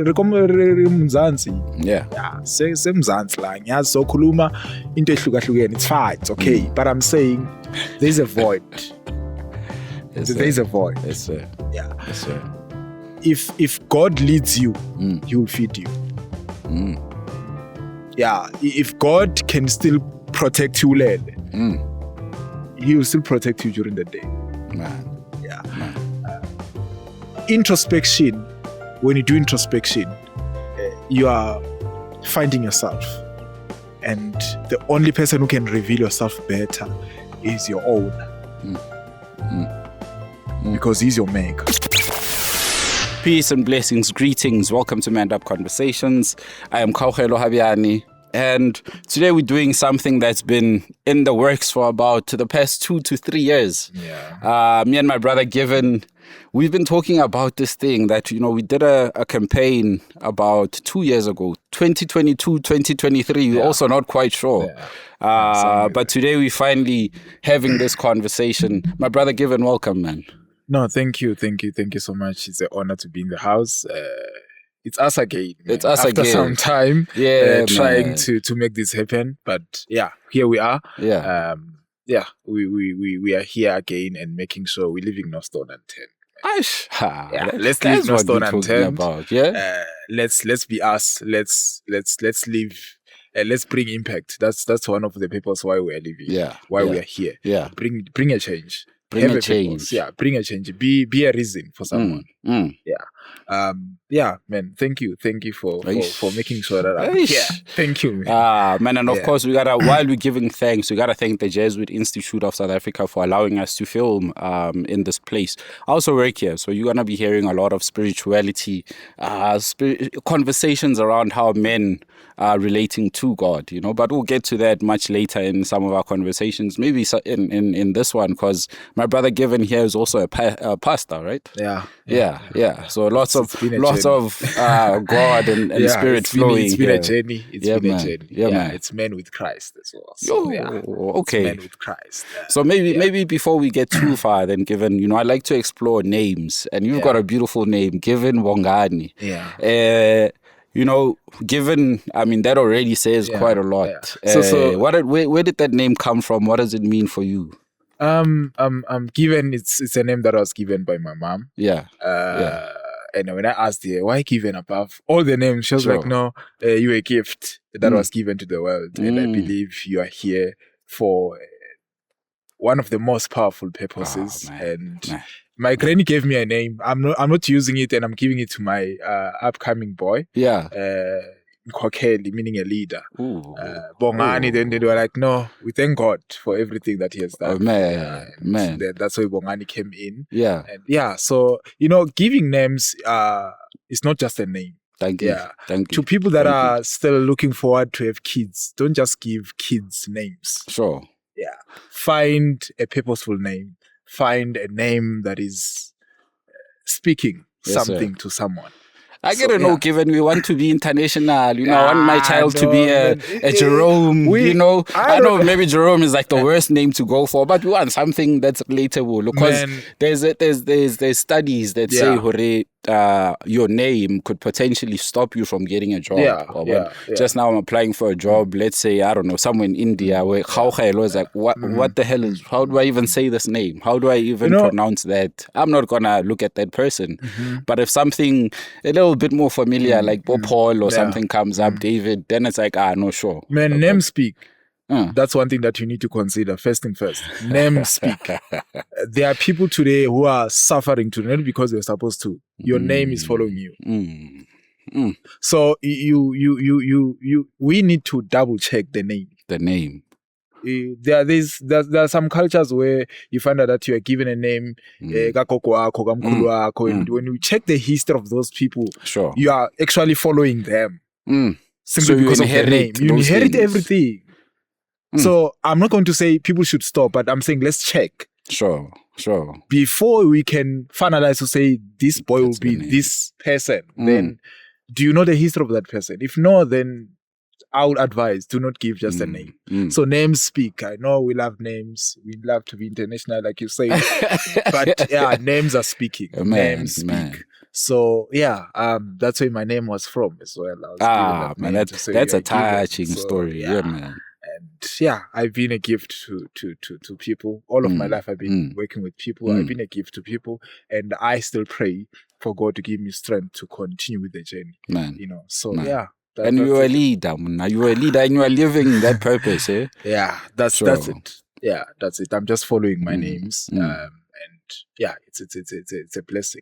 Mzansi. Yeah, semzansi la ngiyazi sokhuluma into ehlukahlukene. It's fine, it's okay. But I'm saying there's a void. There's a void. Yes, sir. Yeah. Yes, sir. If God leads you, He will feed you. Yeah. If God can still protect you, He will still protect you during the day. Man. Yeah. Man. Introspection. When you do introspection, you are finding yourself, and the only person who can reveal yourself better is your own, because He's your maker. Peace and blessings, greetings. Welcome to Manned Up Conversations. I am Kauhelo Habiani, and today we're doing something that's been in the works for about the past 2 to 3 years. Yeah. Me and my brother Given, we've been talking about this thing that, we did a campaign about 2 years ago, 2022, 2023. We're also not quite sure. Yeah. But today we're finally having this conversation. My brother Given, welcome, man. No, thank you so much. It's an honor to be in the house. It's us again. It's us after again. some time, trying to make this happen. But yeah, here we are. Yeah. We are here again and making sure we're leaving no stone unturned. Let's leave no stone unturned. Let's be us. Let's live. Let's bring impact. That's one of the purposes why we are living. We are here. Yeah. Bring a change. Bring a change. Bring a change. Be a reason for someone. Man. Thank you for making sure that I'm here. Thank you, man. Man, and of course while we're giving thanks, we gotta thank the Jesuit Institute of South Africa for allowing us to film in this place. I also work here, so you're gonna be hearing a lot of spirituality, conversations around how men are relating to God, but we'll get to that much later in some of our conversations, maybe in this one, because my brother Given here is also a pastor, right? Yeah. So lots of God and spirit flowing. It's been a journey. Man. It's men with Christ as well. So, okay. It's men with Christ. So maybe before we get too far, then Given, I like to explore names, and you've got a beautiful name, Given Wongani. Yeah. Given, that already says quite a lot. Yeah. So where did that name come from? What does it mean for you? Given, it's a name that was given by my mom. And when I asked her, why Given above all the names, she was like, no, you're a gift that was given to the world. And I believe you are here for one of the most powerful purposes. My granny gave me a name. I'm not using it, and I'm giving it to my upcoming boy. Mkhokheli, meaning a leader. Bongani, then they were like, no, we thank God for everything that He has done. Man. That's why Bongani came in. So, giving names is not just a name. Thank you. To people that are still looking forward to have kids, don't just give kids names. Sure. Find a purposeful name. Find a name that is speaking something to someone. I gotta know, Given we want to be international, I want my child to be a Jerome, I know maybe Jerome is like the worst name to go for, but we want something that's relatable, because there's studies that say, Hore, your name could potentially stop you from getting a job. Just now I'm applying for a job, let's say, I don't know, somewhere in India, where Khaukhelo is like, what the hell is, how do I even say this name? How do I even pronounce that? I'm not gonna look at that person. But if something a little bit more familiar, like Paul or something comes up, David, then it's like, no, sure. Man, names speak. That's one thing that you need to consider. First thing first, names speak. There are people today who are suffering today, not because they're supposed to. Your name is following you. So we need to double check the name. The name. There are some cultures where you find out that you are given a name, and when you check the history of those people, you are actually following them. Simply because of their name. You inherit everything. So I'm not going to say people should stop, but I'm saying let's check. Sure. Before we can finalize to say this boy will be this person, then do you know the history of that person? If no, then I would advise, do not give just a name. So names speak. I know we love names. We love to be international, like you say. But names are speaking. Names speak. So that's where my name was from as well. Man, that's a touching story. Yeah, man. And I've been a gift to people. All of my life I've been working with people. I've been a gift to people, and I still pray for God to give me strength to continue with the journey. Man, So man. And you're a leader, man. You're a leader, and you are living that purpose, eh? Yeah, that's it. Yeah, that's it. I'm just following my names, and it's a blessing.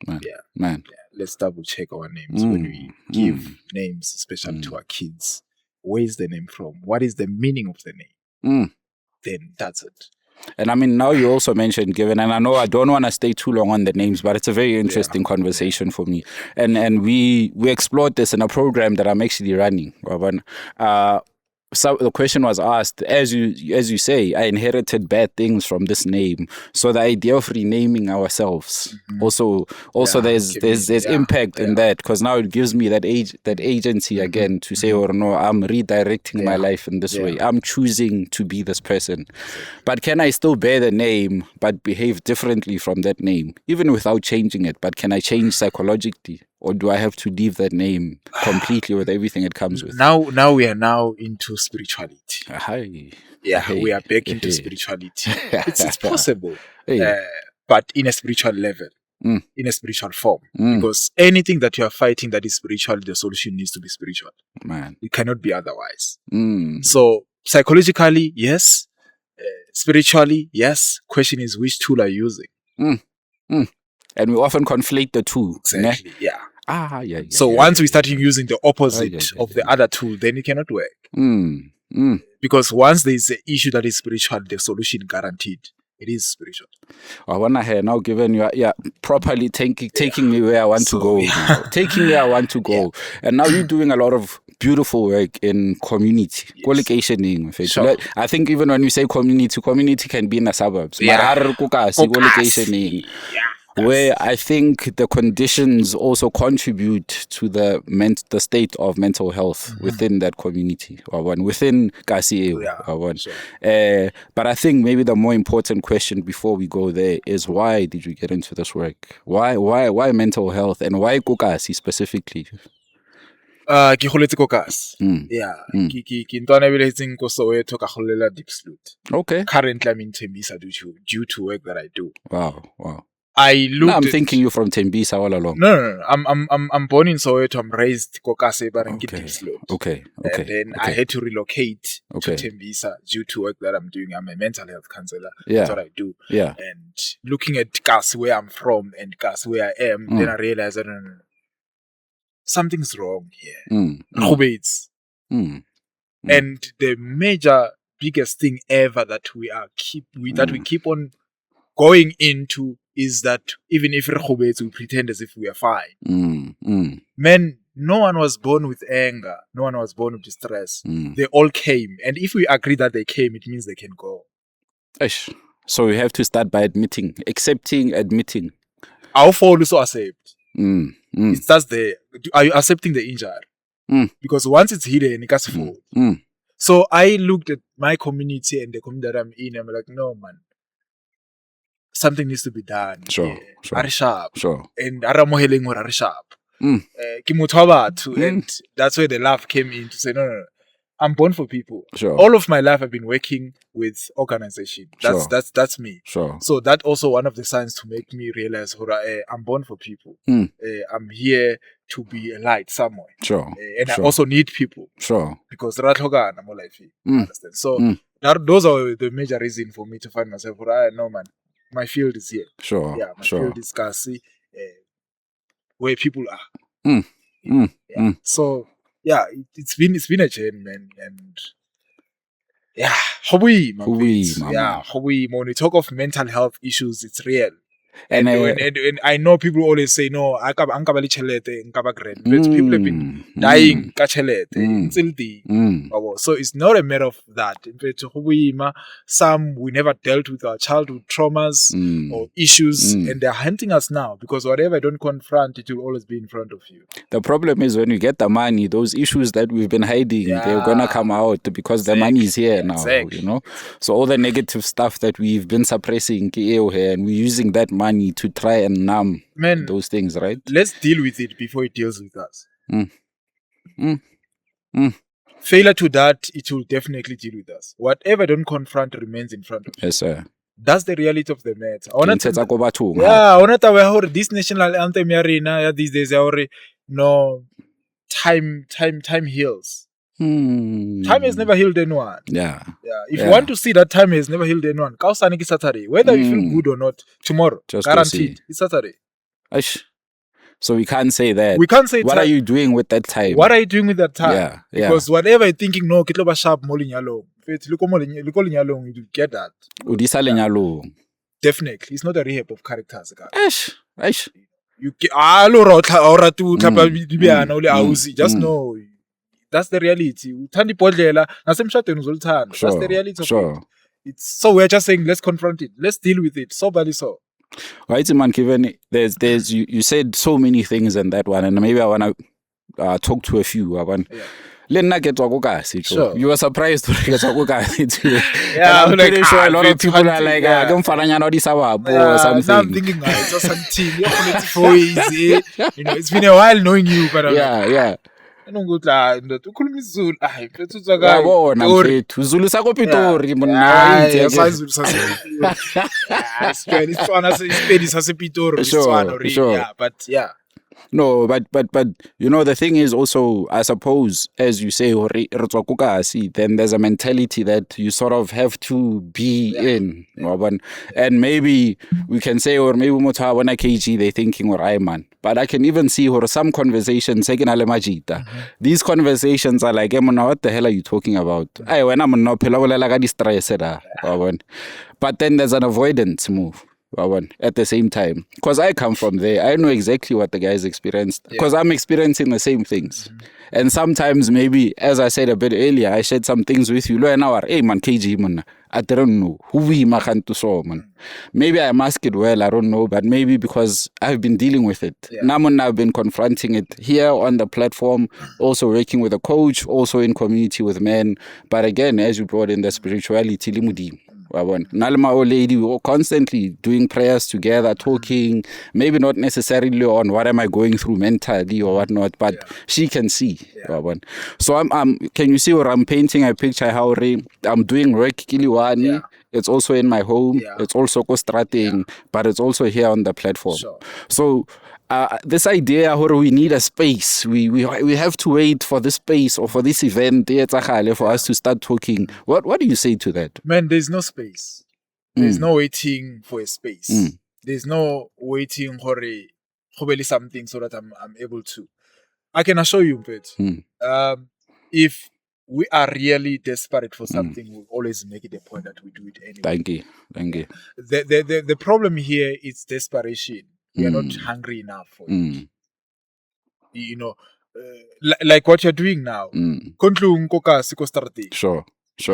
Man. Man. Yeah, let's double check our names when we give names, especially to our kids. Where is the name from? What is the meaning of the name? Then that's it. And I mean, now you also mentioned given, and I know I don't want to stay too long on the names, but it's a very interesting conversation for me. And we explored this in a program that I'm actually running. So the question was asked, as you say, I inherited bad things from this name. So the idea of renaming ourselves also there's impact in that, because now it gives me that agency again to say, or no, I'm redirecting my life in this way. I'm choosing to be this person. But can I still bear the name but behave differently from that name, even without changing it? But can I change psychologically? Or do I have to leave that name completely with everything it comes with? Now we are now into spirituality. We are back into spirituality. It's possible, but in a spiritual level, in a spiritual form. Because anything that you are fighting that is spiritual, the solution needs to be spiritual. Man, it cannot be otherwise. So psychologically, yes. Spiritually, yes. Question is, which tool are you using? And we often conflate the two. Exactly, yeah. So once we start using the opposite of the other tool, then it cannot work. Because once there is an issue that is spiritual, the solution guaranteed. It is spiritual. I want to hear now, given you are properly taking me where I want to go. Taking me where I want to go. And now you're doing a lot of beautiful work in community. Collocationing. Sure. I think even when we say community can be in the suburbs. Where I think the conditions also contribute to the state of mental health within that community, or within Kasi. But I think maybe the more important question before we go there is, why did you get into this work? Why mental health, and why Kokasi specifically? Ke goletse ko Kasi. Ke ntwana ebile itseng ko Soweto ka golela Diepsloot. Okay. Currently I'm in Tembisa due to work that I do. Wow. I'm thinking you from Tembisa all along. No. I'm born in Soweto. I'm raised Kokase, but in Diepsloot. Okay. And then I had to relocate to Tembisa due to work that I'm doing. I'm a mental health counselor. That's what I do. Yeah. And looking at Kasi, where I'm from, and Kasi, where I am, then I realized that something's wrong here. And the biggest thing ever that we keep on going into is that even if we pretend as if we are fine. Men, no one was born with anger. No one was born with distress. They all came. And if we agree that they came, it means they can go. So we have to start by admitting. Our fall also accept. It starts there. Are you accepting the injury? Because once it's hidden, it can't fall. So I looked at my community and the community that I'm in. I'm like, no, man. Something needs to be done. Sure. Are sharp. Sure. And aramoheleng or are sharp. And that's where the love came in to say, no. I'm born for people. Sure. All of my life I've been working with organization. That's me. Sure. So that's also one of the signs to make me realize, I'm born for people. I'm here to be a light somewhere. Sure. And I also need people. Sure. Because I'm more life. Understand? So those are the major reasons for me to find myself. No, man. My field is here. Sure. Yeah, my field is Kasi, where people are. So it's been a journey, man, and when we talk of mental health issues, it's real. And I know people always say, no, people have been dying, so it's not a matter of that. Some we never dealt with our childhood traumas or issues, and they're hunting us now, because whatever I don't confront, it will always be in front of you. The problem is when you get the money, those issues that we've been hiding, they're gonna come out because the money is here now. You know, so all the negative stuff that we've been suppressing, and we're using that money to try and numb those things, right? Let's deal with it before it deals with us. Failure to that, it will definitely deal with us. Whatever don't confront remains in front of you. Yes, sir. That's the reality of the matter. I want to know this national anthem these days no time heals. Time has never healed anyone. Yeah. If you want to see that time has never healed anyone, Saturday. Whether you feel good or not, tomorrow, just guaranteed, it's Saturday. So we can't say that. We can't say. What are you doing with that time? What are you doing with that time? Yeah. Because whatever you're thinking, no, kitloba sharp molinyalo. Look you get that. Definitely, it's not a rehab of characters. You just know that's the reality. That's the reality of it. So we're just saying, let's confront it. Let's deal with it. So badly so. Right, man, given there's you said so many things in that one, and maybe I want to talk to a few. Sure. You were surprised to get too. Yeah, I'm pretty sure a lot of people are like, I don't follow or something. Now I'm thinking, it's just something. It's been a while knowing you, but yeah. Zulu sako Pitori but yeah. No, but the thing is also, I suppose, as you say, then there's a mentality that you sort of have to be in. And maybe we can say, or maybe when I KG, they're thinking, or I man. But I can even see some conversations, these conversations are like, what the hell are you talking about? But then there's an avoidance move. At the same time, because I come from there, I know exactly what the guys experienced, because I'm experiencing the same things. And sometimes maybe, as I said a bit earlier, I shared some things with you. Hey man, KG man, I don't know who we man. Maybe I mask it well, I don't know, but maybe because I've been dealing with it. I've been confronting it here on the platform, also working with a coach, also in community with men. But again, as you brought in the spirituality, limudi. Nalma old lady, we were constantly doing prayers together, talking, maybe not necessarily on what am I going through mentally or whatnot, but she can see. So can you see where I'm painting a picture how I'm doing work kiliwani? It's also in my home, it's also co-strating, but it's also here on the platform. So this idea where we need a space, we have to wait for this space or for this event for us to start talking. What do you say to that? Man, there's no space. There's no waiting for a space. There's no waiting for something so that I'm able to. I can assure you, Pet, if we are really desperate for something, we'll always make it a point that we do it anyway. Thank you. The problem here is desperation. We are not hungry enough for it. Like what you're doing now. Sure.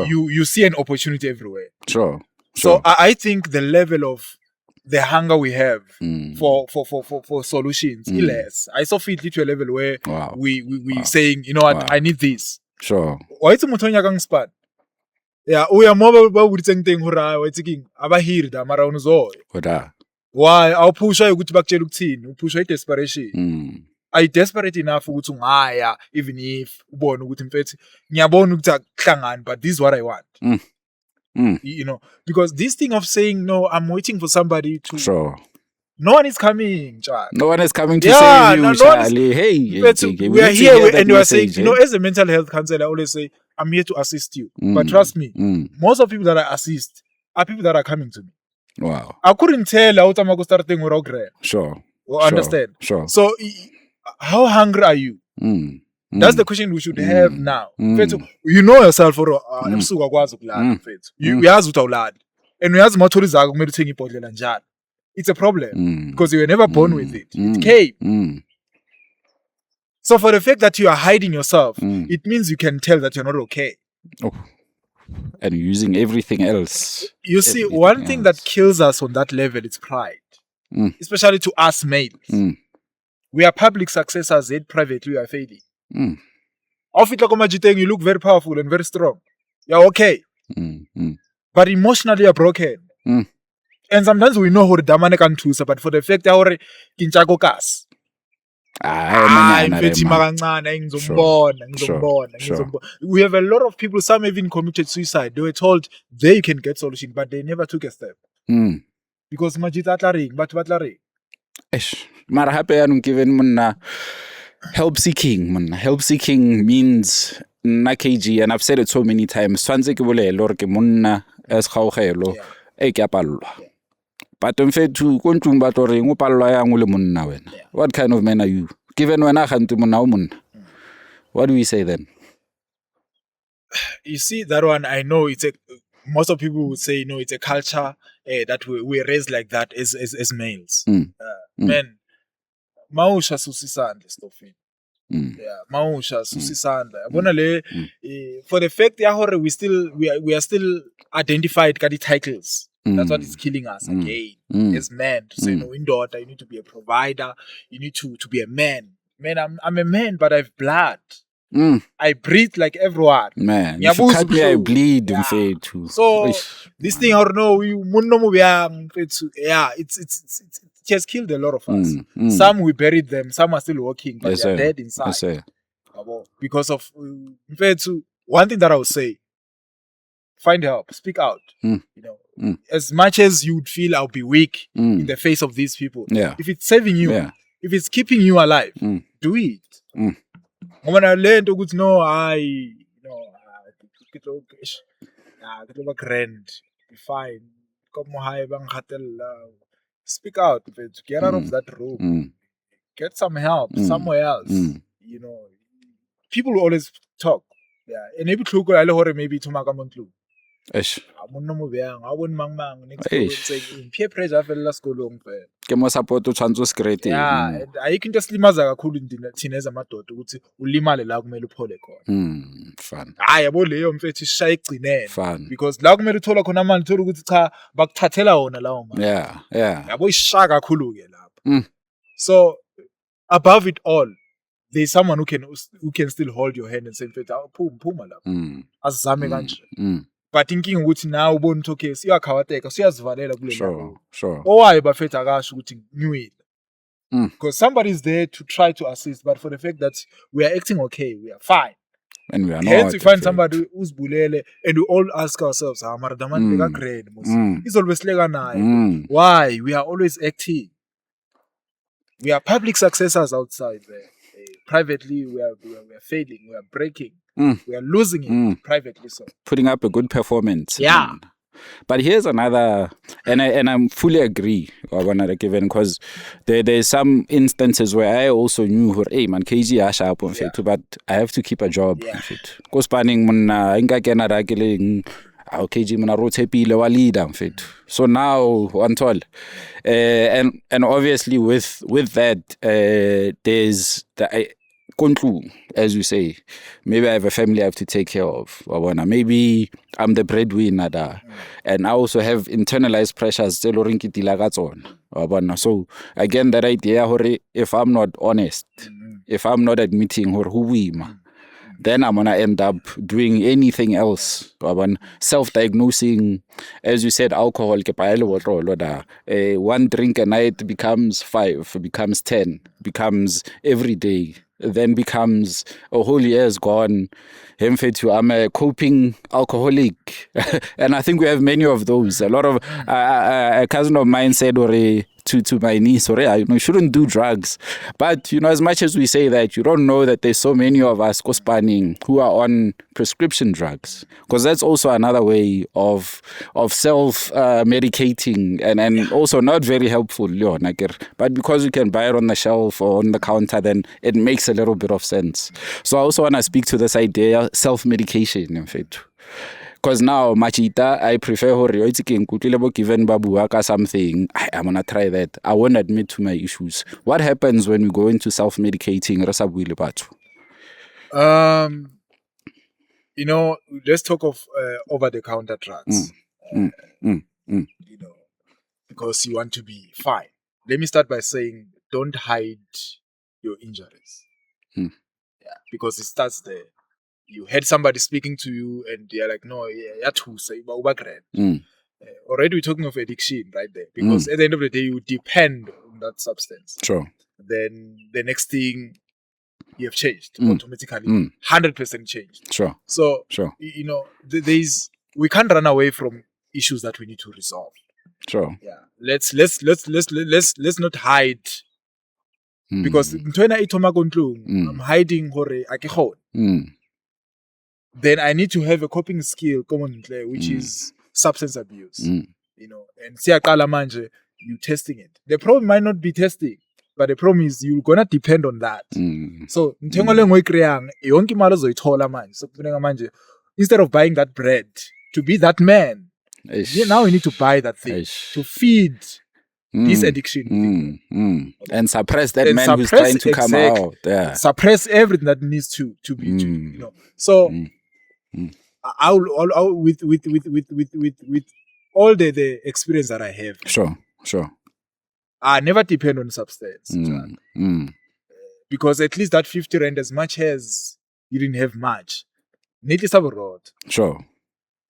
You see an opportunity everywhere. Sure. So I think the level of the hunger we have for solutions is less. I saw fit to a level where we saying, you know what, I need this. Sure. Why it's a span? Yeah, we are more about thinking aba here da mara unuzo. Why? I'll push you to back to push you desperation. I desperate enough to even if born with infect but this is what I want. Because this thing of saying no, I'm waiting for somebody to. Sure. No one is coming, Chad. No one is coming to save you, Charlie. Hey, we are here and you are saying, as a mental health counselor, I always say, I'm here to assist you. But trust me, most of the people that I assist are people that are coming to me. Wow. I couldn't tell how to start thing without grade. Sure. Understand? Sure. So, how hungry are you? That's the question we should have now. You know yourself for you has it's a problem because you were never born with it. It came. So for the fact that you are hiding yourself, it means you can tell that you're not okay. And using everything else. You see, one thing that kills us on that level is pride. Especially to us males. We are public successors, yet privately we are failing. You look very powerful and very strong. You're okay. But emotionally you're broken. And sometimes we know how damane can choose, but for the fact that kinchako kas. We have a lot of people, some even committed suicide. They were told they can get solution, but they never took a step. Because majita atlaring, but batlaring. Mara happy and given munna help seeking. Help seeking means na KG, and I've said it so many times. Swanze ke bole lor ke munna as khaogelo e ke apalwa. But in fact, to kontum batori ngopalwa ya ngule munna wena. What kind of man are you? Given wena khantu munna umunna. What do we say then? You see that one, I know most of people would say, it's a culture that we're raised like that as males. Men, mausha susisanda stofin. Mausha susisanda. For the fact that we are still identified by the titles. That's what is killing us again as men. To say, no, in daughter, you need to be a provider. You need to be a man. Man, I'm a man, but I have blood. I breathe like everyone. Man, if you cut me, I bleed. Too. So this thing, or no, it has killed a lot of us. Some we buried them, some are still walking, but they're dead inside. Because of one thing that I would say, find help, speak out. As much as you would feel I'll be weak in the face of these people, if it's saving you, if it's keeping you alive, do it. When I learned to know, grand, be fine. Speak out, get out of that room, get some help somewhere else. People will always talk. And maybe maybe to Magamontlu. Peer pressure fela sikolong phela. Ke mo support utshwanzo secret. And ayikho into esilimaza kakhulu thina ezamadoda ukuthi ulimale la kumele uphole khona. Fun. Hayi yabo leyo mfethu ishaya igcinene. Because la kumele uthola khona amali uthola ukuthi cha bakuthathela wona lawo mali. Yabo ishaya kakhulu ke lapha. So above it all, there's someone who can still hold your hand and say mfethu phuma lapha. Asizame kanje. But thinking ukuthi now ubona ukuthi okay siyakhawateka siyazivalela kule ndawo. Sure. Owaye bafethu akasho ukuthi ngiwile. Because somebody's there to try to assist, but for the fact that we are acting okay, we are fine. And we are not. Hence we find somebody who's bulele and we all ask ourselves, mara damani beka grade musi. He's always lega naye. Why? We are always acting. We are public successors outside there. Privately we are failing, we are breaking. We are losing it privately. So putting up a good performance. Yeah. But here's another, and I fully agree, because there's some instances where I also knew, hey man, KG asha up on fit, but I have to keep a job. Ko spanning mna inga kena rakeling. KG mna rote pile wa leader fit. So now one told, and obviously with that, there's the. As you say, maybe I have a family I have to take care of. Maybe I'm the breadwinner, and I also have internalized pressures. So again, that idea, if I'm not honest, if I'm not admitting who we are, then I'm gonna end up doing anything else. Self-diagnosing, as you said, alcohol. One drink a night becomes 5, becomes 10, becomes every day. Then becomes a whole year's gone. I'm a coping alcoholic. And I think we have many of those. A lot of a cousin of mine said to my niece, you shouldn't do drugs. But as much as we say that, you don't know that there's so many of us who are on prescription drugs, because that's also another way of self-medicating and also not very helpful. But because you can buy it on the shelf or on the counter, then it makes a little bit of sense. So I also want to speak to this idea, self-medication, in fact. Because now, Machita, I prefer given babuaka something. I'm going to try that. I won't admit to my issues. What happens when we go into self-medicating? Let's talk of over-the-counter drugs. Because you want to be fine. Let me start by saying, don't hide your injuries. Because it starts there. You had somebody speaking to you and they're like, no, say already we're talking of addiction right there. Because at the end of the day, you depend on that substance. Sure. Then the next thing, you have changed automatically. 100% changed. Sure. So, you know, we can't run away from issues that we need to resolve. Sure. Yeah. Let's not hide. Because I'm hiding then I need to have a coping skill which is substance abuse. You know, and you testing it. The problem might not be testing, but the problem is you're gonna depend on that. So instead of buying that bread to be that man, now we need to buy that thing to feed this addiction and suppress that man who's trying to come out. Yeah. Suppress everything that needs to be, you know. So I'll with all the experience that I have. Sure. I never depend on substance. Because at least that 50 rand, as much as you didn't have much, need to have a road. Sure.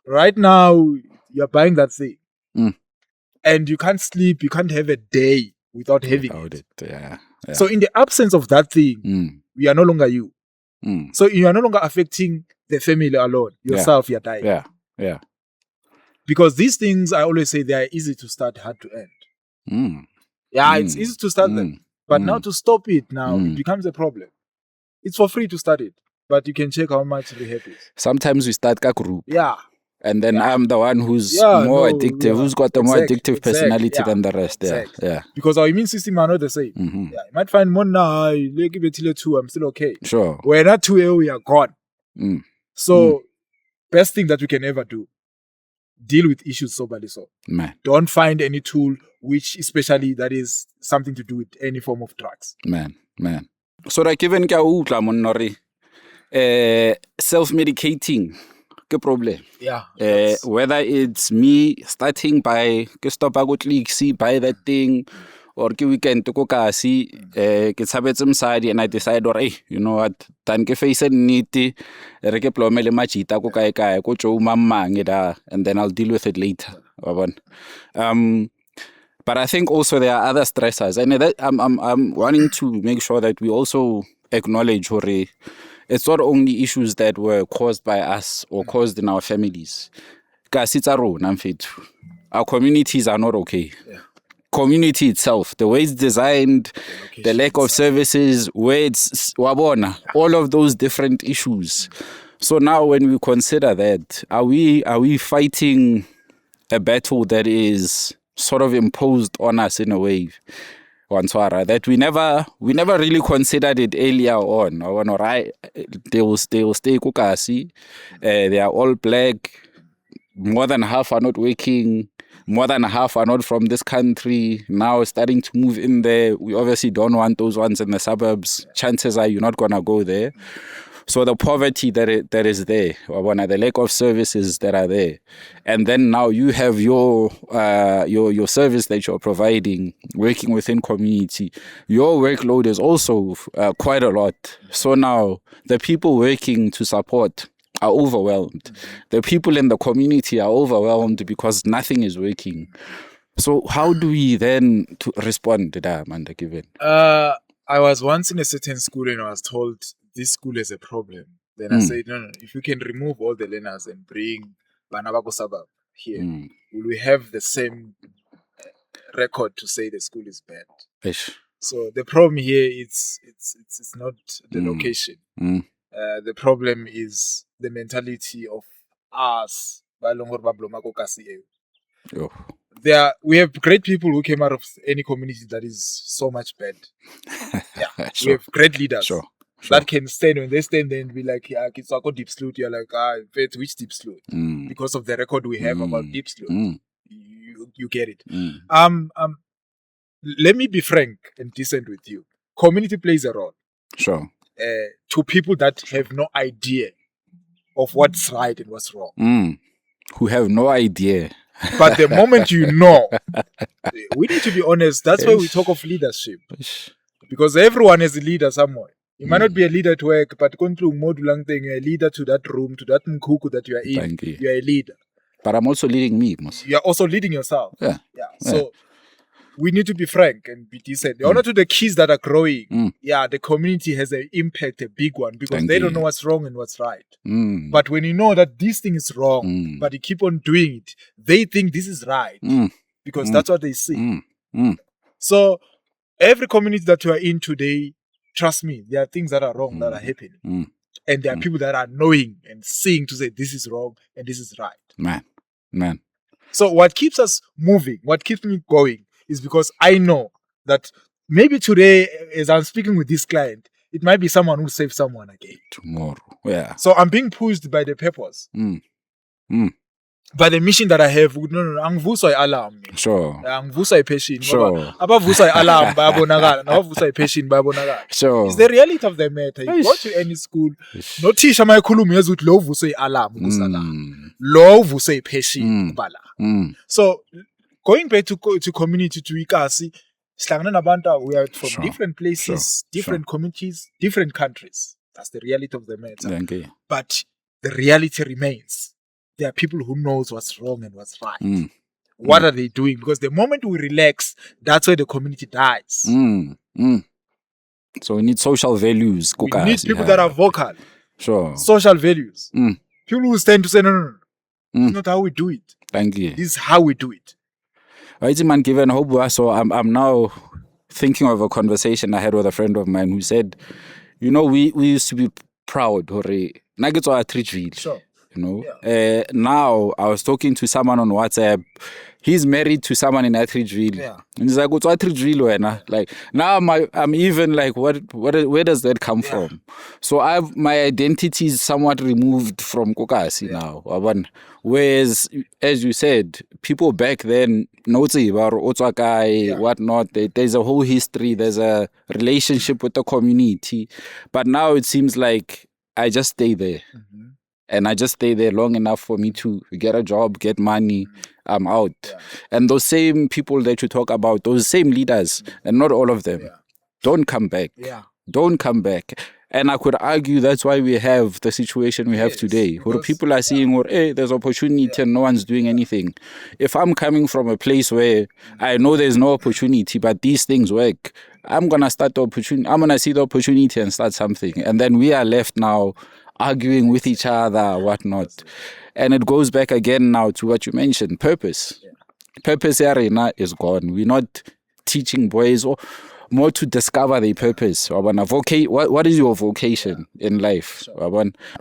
Right now, you're buying that thing. And you can't sleep, you can't have a day without having it. Yeah. So in the absence of that thing, we are no longer you. So you are no longer affecting the family alone. Yourself, you're dying. Yeah. Because these things, I always say, they are easy to start, hard to end. It's easy to start them. But now to stop it now, it becomes a problem. It's for free to start it. But you can check how much rehab is. Sometimes we start a group. Yeah. And then I'm the one who's more addictive, who's got the more addictive personality than the rest. Yeah. Because our immune system are not the same. You might find more now, give it till 2, I'm still okay. Sure. We're not 2, we are gone. So, best thing that we can ever do, deal with issues soberly. So, don't find any tool which especially that is something to do with any form of drugs. Man. So, like even self-medicating. Problem. Yeah. Whether it's me starting by stop buy that thing, or weekend to go kasi get side and I decide or you know what tan ke face niti re ke plomele machita ko kae ko tjo mamang and then I'll deal with it later. But I think also there are other stressors, and that I'm wanting to make sure that we also acknowledge it's not only issues that were caused by us or caused in our families. Our communities are not okay. Yeah. Community itself, the way it's designed, the lack of services, where it's wabona, all of those different issues. So now when we consider that, are we fighting a battle that is sort of imposed on us in a way? That we never really considered it earlier on. They will stay kukasi. They are all black. More than half are not working. More than half are not from this country. Now starting to move in there. We obviously don't want those ones in the suburbs. Chances are you're not gonna go there. So the poverty that is there, the lack of services that are there, and then now you have your service that you're providing, working within community. Your workload is also quite a lot. So now the people working to support are overwhelmed. The people in the community are overwhelmed because nothing is working. So how do we then respond to that, Amanda, given? I was once in a certain school and I was told, this school is a problem. Then I said, no, if you can remove all the learners and bring Banabako suburb here, will we have the same record to say the school is bad? Ish. So the problem here it's not the location. The problem is the mentality of us. We have great people who came out of any community that is so much bad. We have great leaders. Sure. That can stand when they stand there and be like, it's a Diepsloot. You're like, which Diepsloot? Because of the record we have about Diepsloot. You get it. Let me be frank and decent with you. Community plays a role. Sure. To people that have no idea of what's right and what's wrong. Who have no idea. But the moment you know, we need to be honest. That's why we talk of leadership. Because everyone is a leader somewhere. You might not be a leader at work, but you're a leader to that room, to that mkuku that you are in. You are a leader. But I'm also leading me. You're also leading yourself. Yeah. So we need to be frank and be decent. The honor to the kids that are growing, the community has an impact, a big one, because they don't know what's wrong and what's right. But when you know that this thing is wrong, but you keep on doing it, they think this is right because that's what they see. So every community that you are in today, trust me, there are things that are wrong that are happening. And there are people that are knowing and seeing to say this is wrong and this is right. Man. So what keeps us moving, what keeps me going, is because I know that maybe today, as I'm speaking with this client, it might be someone who saves someone again. Tomorrow. Yeah. So I'm being pushed by the purpose. By the mission that I have. No, angivuswa alarm. Sure. Angivuswa passion. Sure. Abavuswa alarm bayabonakala. Nabavuswa passion bayabonakala. Sure. It's the reality of the matter. You go to any school, no teacher mayikhuluma ukuthi lo uvuswa alarm ukusalarm. Lo uvuswa passion kubala. So going back to community, to Ikasi, we are from different places, different communities, different countries. That's the reality of the matter. But the reality remains. There are people who knows what's wrong and what's right. What are they doing? Because the moment we relax, that's where the community dies. So we need social values. We need people that are vocal. Sure. Social values. People who stand to say, no. It's not how we do it. Thank you. This is how we do it. Man, given hope, so I'm now thinking of a conversation I had with a friend of mine who said, we used to be proud. Sure. Now I was talking to someone on WhatsApp. He's married to someone in Atteridgeville. Yeah. And he's like, what's Atteridgeville? Like, now I'm even like, where does that come from? So my identity is somewhat removed from Kokasi now. Whereas, as you said, people back then, whatnot, there's a whole history, there's a relationship with the community. But now it seems like I just stay there. And I just stay there long enough for me to get a job, get money, I'm out. And those same people that you talk about, those same leaders, and not all of them, don't come back. Don't come back. And I could argue that's why we have the situation we have today, where people are seeing, hey, there's opportunity and no one's doing anything. If I'm coming from a place where I know there's no opportunity, but these things work, I'm going to start the opportunity. I'm going to see the opportunity and start something. And then we are left now arguing with each other, whatnot. And it goes back again now to what you mentioned, purpose. Purpose arena is gone. We're not teaching boys or more to discover their purpose. What is your vocation in life?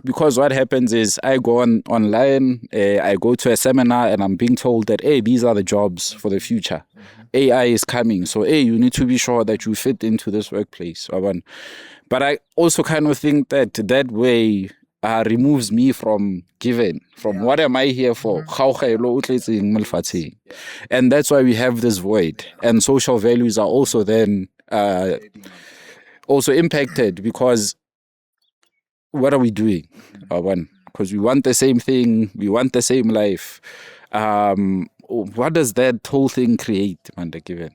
Because what happens is I go online, I go to a seminar and I'm being told that, hey, these are the jobs for the future. AI is coming. So, hey, you need to be sure that you fit into this workplace. But I also kind of think that way removes me from giving, from what am I here for? And that's why we have this void. And social values are also then also impacted, because what are we doing? Because we want the same thing, we want the same life. What does that whole thing create, Given?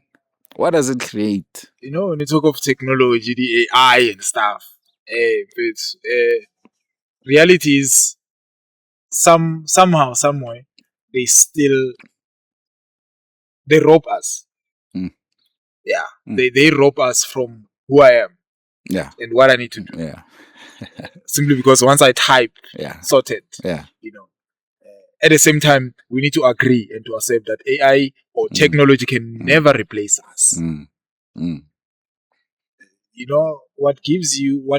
What does it create? When you talk of technology, the AI and stuff, reality is somehow, somewhere, they rob us. They rob us from who I am. And what I need to do. Simply because once I type, sorted, at the same time, we need to agree and to accept that AI or technology can never replace us. What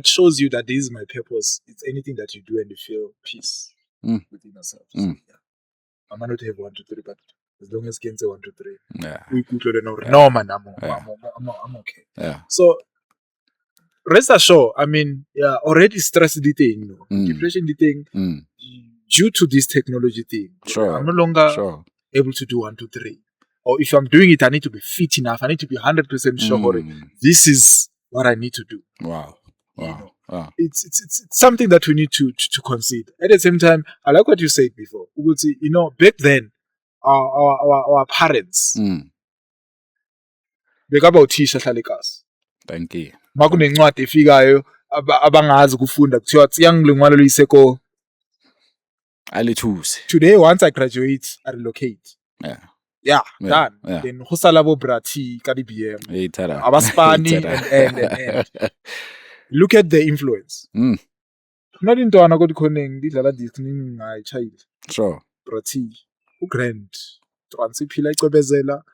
shows you that this is my purpose, it's anything that you do and you feel peace within yourself. So, I might not have 1, 2, 3, but as long as you can say 1, 2, 3, I'm okay. So, rest assured, already stress the thing, depression the thing, due to this technology thing. I'm no longer able to do 1, 2, 3. Or if I'm doing it, I need to be fit enough. I need to be 100% sure this is what I need to do. Wow. It's something that we need to consider. At the same time, I like what you said before. Back then, our parents, bekabawuthisha hlale kasi. Thank you. Makunencwadi efikayo abangazi ukufunda kuthiwa yangilingwalo luyiseko Today, once I graduate, I relocate. Yeah, done. Yeah. Then Husalabo Brati, Kadibiem, Abaspani, and. Look at the influence. Not into Anagod Koning, Ndlela Disney, my child. Sure. Brati, who grand, Transipila Kobezela.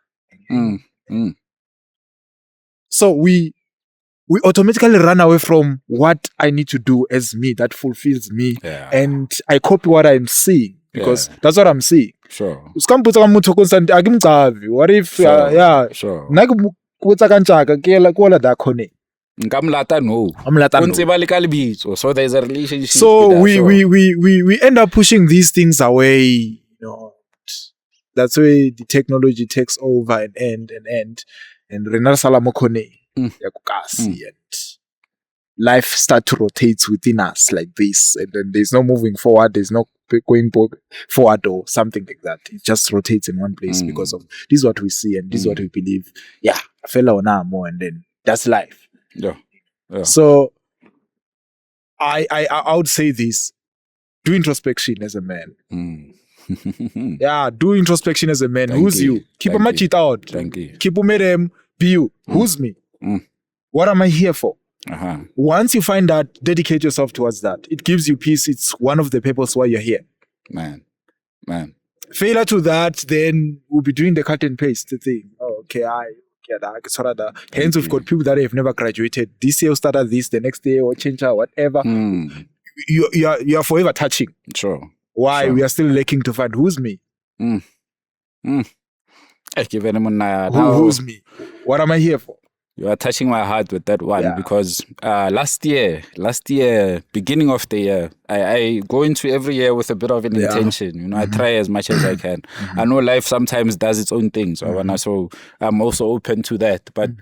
So we automatically run away from what I need to do as me that fulfills me, and I copy what I'm seeing because that's what I'm seeing. Sure. What if Sure. So there's a relationship. So we end up pushing these things away. You know, that's where the technology takes over and end. And Renar Salamokone, and life start to rotate within us like this, and then there's no moving forward, there's no going forward or something like that. It just rotates in one place because of this is what we see and this is what we believe. Yeah, I fell on more, and then that's life. Yeah. So I would say this: do introspection as a man. Do introspection as a man. Who's you? Keep a match it out. Thank you. Keep a be you. Who's me? What am I here for? Once you find that, dedicate yourself towards that. It gives you peace. It's one of the purposes why you're here. Man. Failure to that, then we'll be doing the cut and paste thing. Oh, okay, hence we've got people that have never graduated. This year started this, the next day or change or whatever. You are forever touching. Sure. Why? Sure. We are still looking to find who's me. Who's me? What am I here for? You are touching my heart with that one because last year, beginning of the year, I go into every year with a bit of an intention. You know, I try as much as I can. I know life sometimes does its own things, so I'm also open to that. But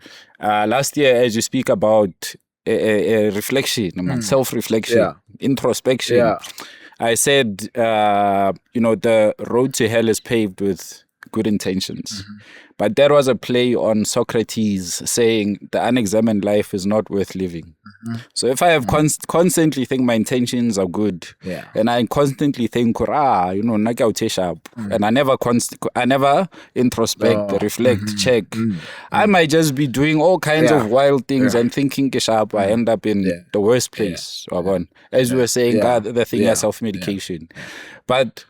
last year, as you speak about a reflection, self-reflection, introspection, I said, the road to hell is paved with good intentions. But there was a play on Socrates saying the unexamined life is not worth living. So if I have constantly think my intentions are good, and I constantly think, and I never introspect, reflect, check, I might just be doing all kinds of wild things and thinking I end up in the worst place. As you were saying, the thing is self-medication. But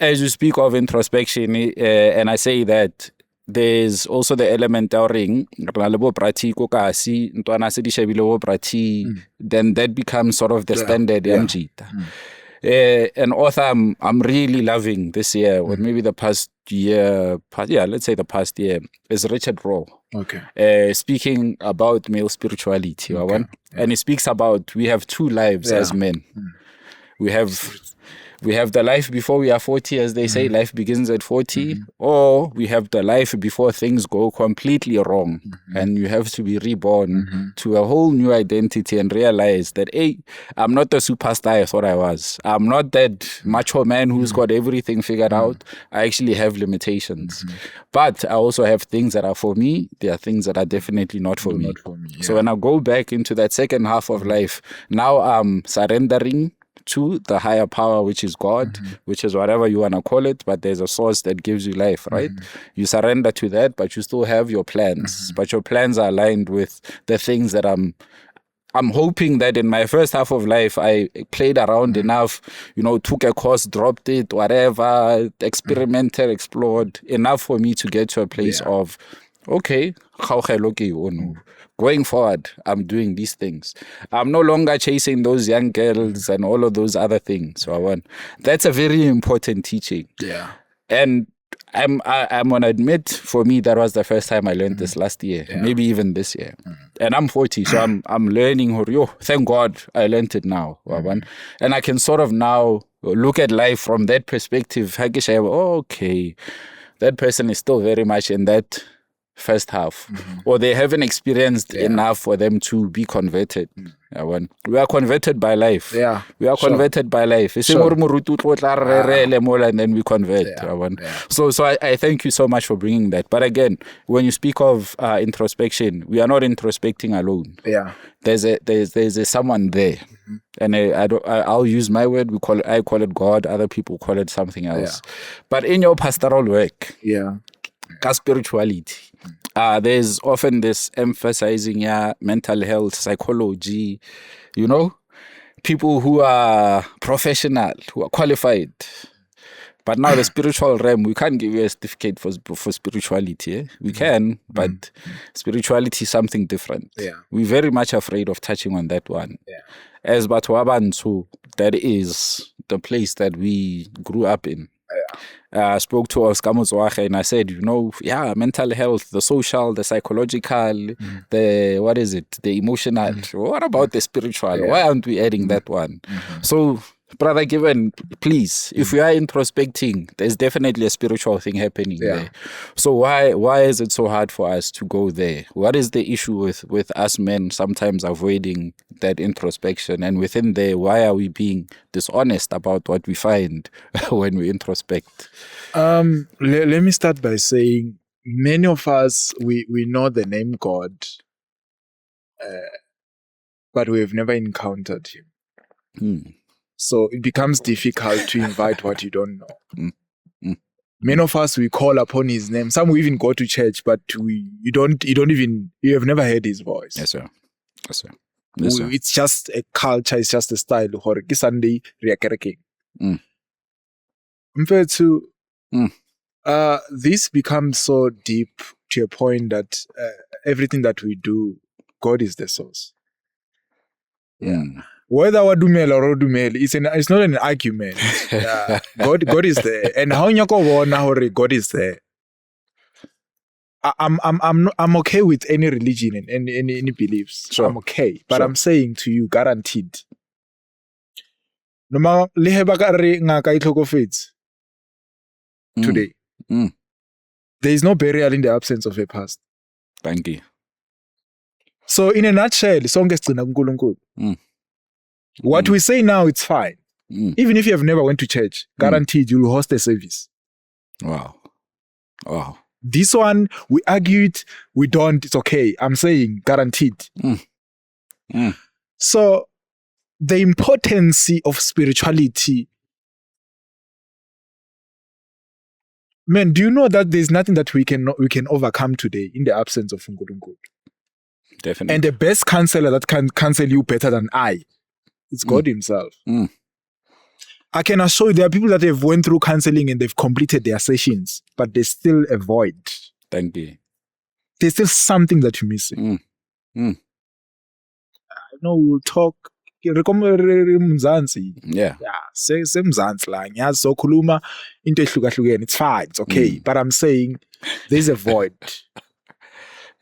as you speak of introspection, and I say that there's also the element of ring, then that becomes sort of the standard MG. An author I'm really loving this year, or maybe the past year, let's say the past year, is Richard Rohr. Speaking about male spirituality. And he speaks about we have two lives as men. We have the life before we are 40, as they say, life begins at 40, or we have the life before things go completely wrong, and you have to be reborn to a whole new identity and realize that, hey, I'm not the superstar I thought I was. I'm not that macho man who's got everything figured out. I actually have limitations. But I also have things that are for me. There are things that are definitely not for me. So when I go back into that second half of life, now I'm surrendering to the higher power, which is God, which is whatever you want to call it, but there's a source that gives you life, right? You surrender to that, but you still have your plans. But your plans are aligned with the things that I'm hoping that in my first half of life, I played around enough, took a course, dropped it, whatever, experimented, explored, enough for me to get to a place of, okay, going forward, I'm doing these things. I'm no longer chasing those young girls and all of those other things. That's a very important teaching. And I'm gonna admit, for me, that was the first time I learned this last year, maybe even this year. And I'm 40, so I'm learning. Thank God I learned it now. And I can sort of now look at life from that perspective. Okay, that person is still very much in that first half, or they haven't experienced enough for them to be converted. We are converted by life. We are converted by life. And then we convert. So I thank you so much for bringing that. But again, when you speak of introspection, we are not introspecting alone. There's a someone there And I'll use my word. I call it God. Other people call it something else. Yeah. But in your pastoral work, spirituality, there's often this emphasizing mental health, psychology, people who are professional, who are qualified. But now the spiritual realm, we can't give you a certificate for spirituality. Eh? We can, but spirituality is something different. Yeah. We're very much afraid of touching on that one. Yeah. As Batwabantu, that is the place that we grew up in. I spoke to Oscar Muzwache and I said, mental health, the social, the psychological, the emotional. What about the spiritual? Yeah. Why aren't we adding that one? So, Brother Given, please, if we are introspecting, there's definitely a spiritual thing happening there. So why is it so hard for us to go there? What is the issue with us men sometimes avoiding that introspection? And within there, why are we being dishonest about what we find when we introspect? Let me start by saying many of us, we know the name God, but we have never encountered him. So it becomes difficult to invite what you don't know. Many of us, we call upon his name. Some will even go to church, but you have never heard his voice. Yes, sir. Yes, sir. Yes, sir. It's just a culture, it's just a style. Sunday, this becomes so deep to a point that everything that we do, God is the source. Whether wadumela or odumela, it's not an argument. God is there, and how God is there. I'm okay with any religion and any beliefs. Sure. I'm okay, but I'm saying to you, guaranteed. No today, there is no burial in the absence of a past. Thank you. So, in a nutshell, what we say now, it's fine. Even if you have never went to church, guaranteed you'll host a service. Wow. This one, we argue it, we don't, it's okay. I'm saying guaranteed. So, the importance of spirituality. Man, do you know that there's nothing that we can overcome today in the absence of Nkulunkulu? Definitely. And the best counselor that can counsel you better than I, it's God himself. I can assure you there are people that have went through counseling and they've completed their sessions, but they still avoid. Thank you. There's still something that you're missing. I know we'll talk. Yeah. Semzansi la ngiyazi sokhuluma into ehlukahlukene, it's fine, it's okay, but I'm saying there's a void.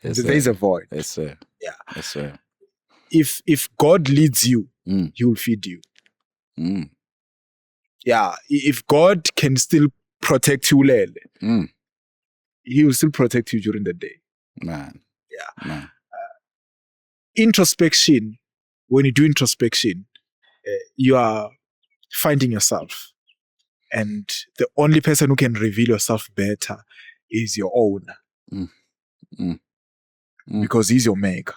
There's a void. Yes, sir. Yeah. Yes, sir. If God leads you, he will feed you. Yeah. If God can still protect you, he will still protect you during the day. Man. Yeah. Man. Introspection. When you do introspection, you are finding yourself. And the only person who can reveal yourself better is your own. Because he's your maker.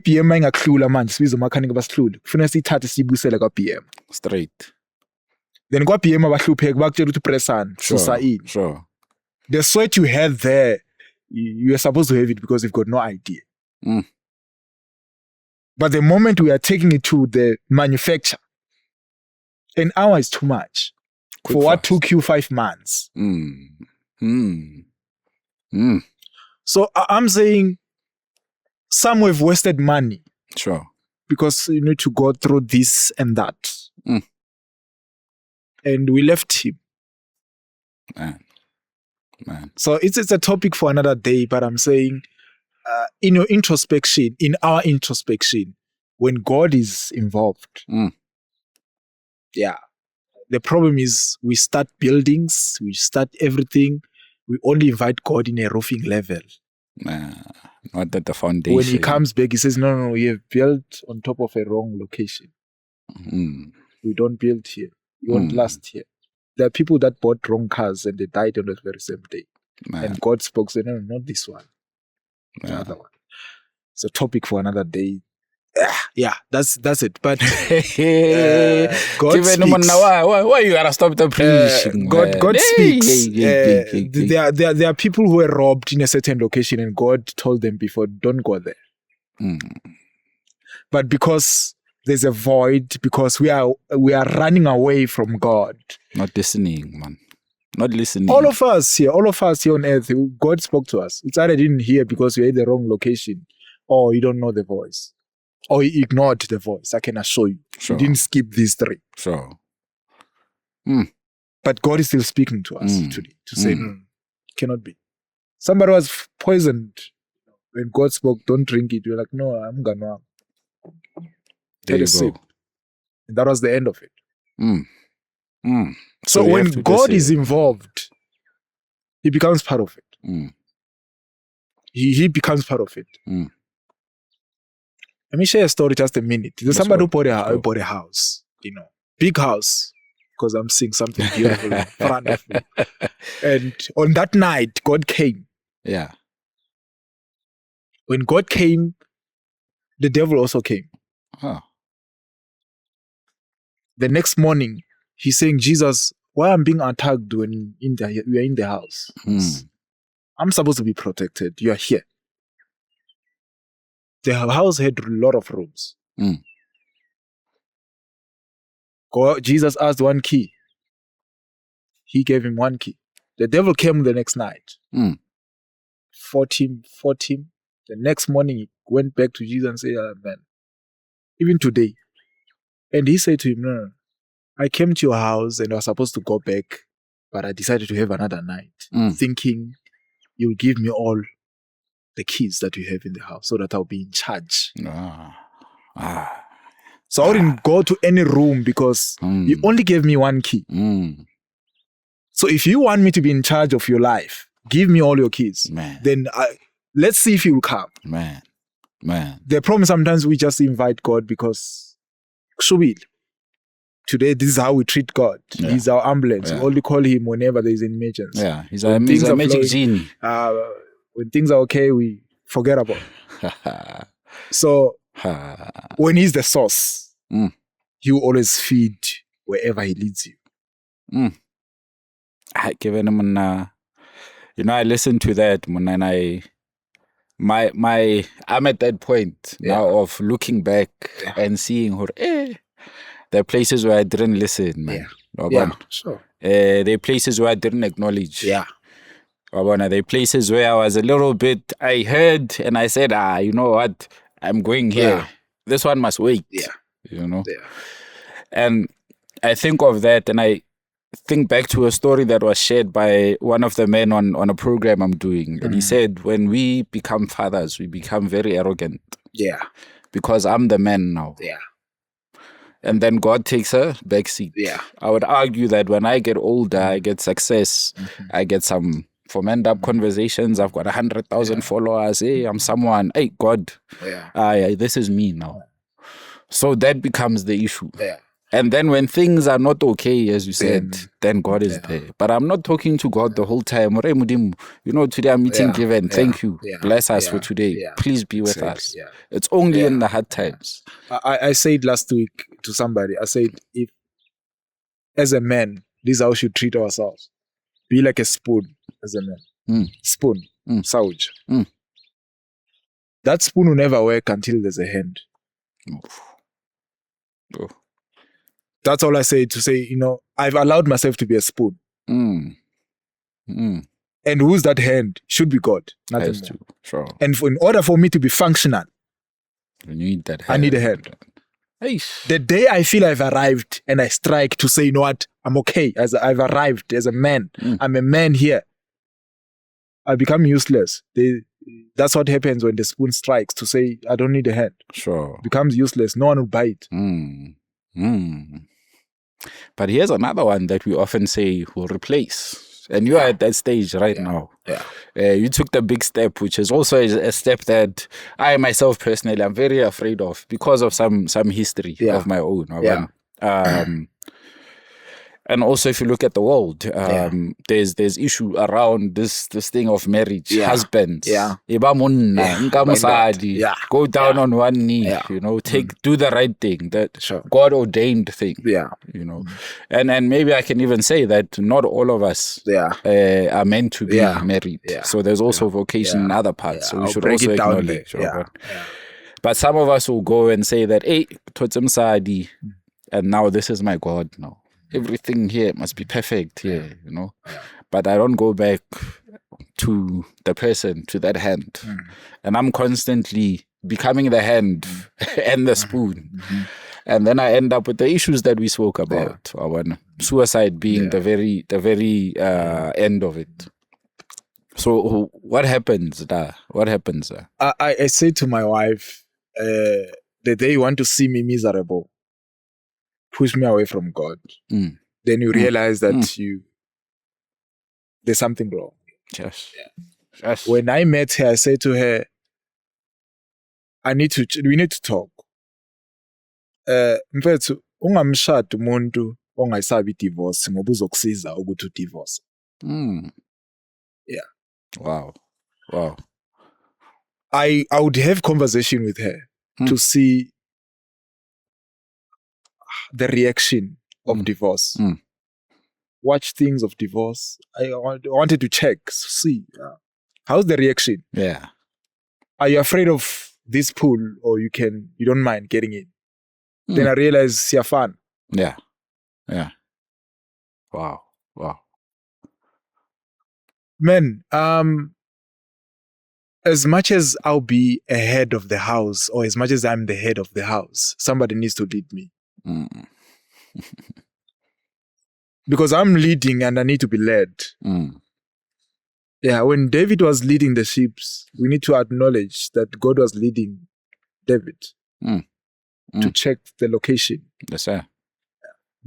PM ingakhulula manje sibiza umakhanika basihlule kufanele sithathe sibusele kwa PM straight. Then kwa PM abahlupheki bakutshela ukuthi pressana susa in. Sure. The sweat you had there, you are supposed to have it because you've got no idea. But the moment we are taking it to the manufacturer, an hour is too much. Quick for what fast. took you 5 months. So I'm saying some have wasted money. Sure. Because you need to go through this and that. And we left him. Man. So it's a topic for another day, but I'm saying in your introspection, in our introspection, when God is involved, the problem is we start buildings, we start everything, we only invite God in a roofing level. Not at the foundation. When he comes back, he says, no, you have built on top of a wrong location. We don't build here. You won't last here. There are people that bought wrong cars and they died on the very same day. And God spoke, said, no, not this one. The other one. It's a topic for another day. Yeah, that's it. But God speaks. Why you gotta stop the preaching? God speaks. There are people who were robbed in a certain location, and God told them before, don't go there. But because there's a void, because we are running away from God. Not listening, man. Not listening. All of us here on earth, God spoke to us. It's either didn't hear because you're in the wrong location, or you don't know the voice, or you ignored the voice. I can assure you. Sure. You didn't skip these three. Sure. But God is still speaking to us today to say, no, cannot be. Somebody was poisoned. When God spoke, don't drink it. You're like, no, I'm gonna. There you go. And that was the end of it. So when God is involved, He becomes part of it. He becomes part of it. Let me share a story just a minute. There's somebody who bought a house, big house, because I'm seeing something beautiful in front of me. And on that night, God came. Yeah. When God came, the devil also came. Huh. The next morning, he's saying, Jesus, why I'm being attacked when we are in the house? I'm supposed to be protected. You are here. The house had a lot of rooms. Jesus asked one key. He gave him one key. The devil came the next night. Fought him. The next morning, he went back to Jesus and said, man, even today. And he said to him, no, I came to your house and I was supposed to go back, but I decided to have another night, thinking you'll give me all the keys that you have in the house so that I'll be in charge. So I didn't go to any room because you only gave me one key. So if you want me to be in charge of your life, give me all your keys. Man. Then let's see if he will come. Man. The problem sometimes we just invite God because today this is how we treat God. Yeah. He's our ambulance. Yeah. We only call him whenever there's an emergency. Yeah, he's a magic genie. When things are okay, we forget about it. So when he's the source, he will always feed wherever he leads you. I listened to that and I'm at that point now of looking back and seeing there are places where I didn't listen, man. Sure. There are places where I didn't acknowledge. Yeah. There are places where I was a little bit, I heard and I said, you know what? I'm going here. Yeah. This one must wait. Yeah. Yeah. And I think of that and I think back to a story that was shared by one of the men on a program I'm doing. And he said, when we become fathers, we become very arrogant. Yeah. Because I'm the man now. Yeah. And then God takes a backseat. Yeah. I would argue that when I get older, I get success. I get some end-up conversations. I've got 100,000 followers. Hey, I'm someone. Hey, God. This is me now. So that becomes the issue. Yeah. And then when things are not okay, as you said, then God is there. But I'm not talking to God the whole time. Today I'm meeting Given. Thank you. Bless us for today. Please be with us. It's only in the hard times. I said last week to somebody, I said, if as a man, this is how we should treat ourselves. Be like a spoon as a man. Spoon. Sauge. That spoon will never work until there's a hand. That's all I say to say, I've allowed myself to be a spoon. And who's that hand? Should be God. Nothing more. Sure. And in order for me to be functional, you need that hand. I need a hand. Eish. The day I feel I've arrived and I strike to say, you know what, I'm okay. As I've arrived as a man. I'm a man here. I become useless. That's what happens when the spoon strikes to say, I don't need a hand. Sure. It becomes useless. No one will buy it. But here's another one that we often say will replace. And you are at that stage right now. Yeah. You took the big step, which is also a step that I myself personally am very afraid of because of some history of my own. And also, if you look at the world, there's issue around this thing of marriage. Husbands, Iba munna, nka mosadi, go down on one knee. You know, do the right thing, that God ordained thing. You know, and maybe I can even say that not all of us are meant to be married. So there's also vocation in other parts. So we should also acknowledge. But some of us will go and say that, hey, mosadi, and now this is my God now. Everything here must be perfect here, you know. But I don't go back to the person, to that hand. And I'm constantly becoming the hand and the spoon. And then I end up with the issues that we spoke about. Suicide being the very end of it. So what happens there? What happens there? I say to my wife, the day you want to see me miserable, push me away from God. Then you realize that there's something wrong. Yes. When I met her, I said to her, we need to talk. Mfethu, ungamshada umuntu ongayisabi divorce ngoba uzokusiza ukuthi divorce. Wow. I would have conversation with her to see the reaction of divorce. Watch things of divorce. I wanted to check, see how's the reaction. Are you afraid of this pool, or you don't mind getting in? Then I realized you're fun. Wow. Man, as much as I'll be a head of the house, or as much as I'm the head of the house, somebody needs to lead me. Because I'm leading and I need to be led. When David was leading the sheep, we need to acknowledge that God was leading David to check the location. Yes, sir.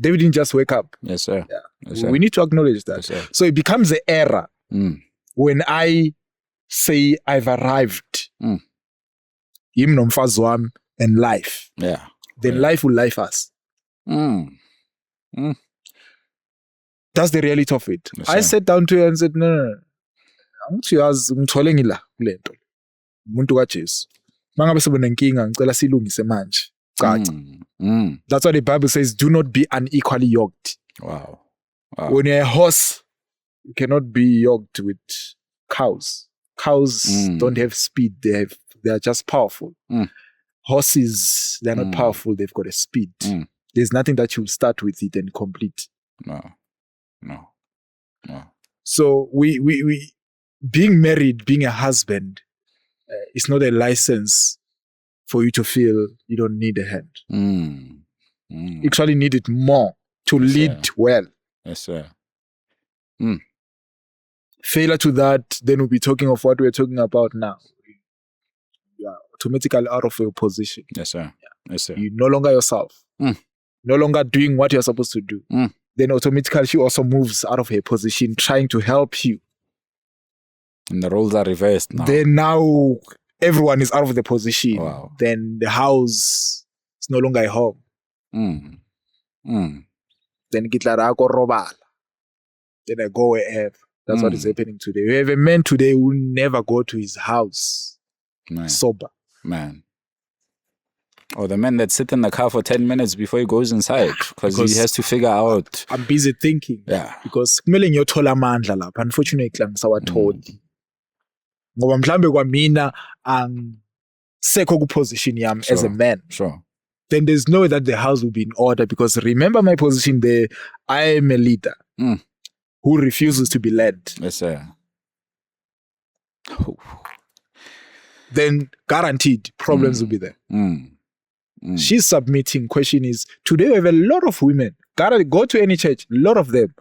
David didn't just wake up. Yes, sir. Yes, sir. We need to acknowledge that. Yes, so it becomes an error when I say I've arrived. Him nomfazi wami and life. Then life will life us. That's the reality of it. Yes, I sat down to her and said, no. Uyazi ngithole ngila kule nto. Umuntu kaJesu. Mangabe sebonenkinga ngicela silungise manje. That's why the Bible says, do not be unequally yoked. Wow. When you're a horse, you cannot be yoked with cows. Cows don't have speed. They are just powerful. Horses, they're not powerful. They've got a speed. There's nothing that you start with it and complete. No. So we being married, being a husband, is not a license for you to feel you don't need a hand. You actually need it more to lead well. Yes, sir. Failure to that, then we'll be talking of what we're talking about now. You are automatically out of your position. Yes, sir. Yes, sir. You're no longer yourself. No longer doing what you're supposed to do. Then automatically she also moves out of her position, trying to help you. And the roles are reversed now. Then now everyone is out of the position. Wow. Then the house is no longer a home. Then Gitlarako Robala. Then I go wherever. That's what is happening today. We have a man today who will never go to his house sober. Man. Or the man that sits in the car for 10 minutes before he goes inside because he has to figure out. I'm busy thinking. Because kumele ngiyothola amandla lapha. Unfortunately, ngisawatholi. Ngoba mhlambe kwamina angisekho ku-position yami as a man. Sure. Then there's no way that the house will be in order, because remember my position there, I am a leader who refuses to be led. Yes, sir. Then guaranteed problems will be there. She's submitting. Question is, today we have a lot of women. Go to any church, a lot of them,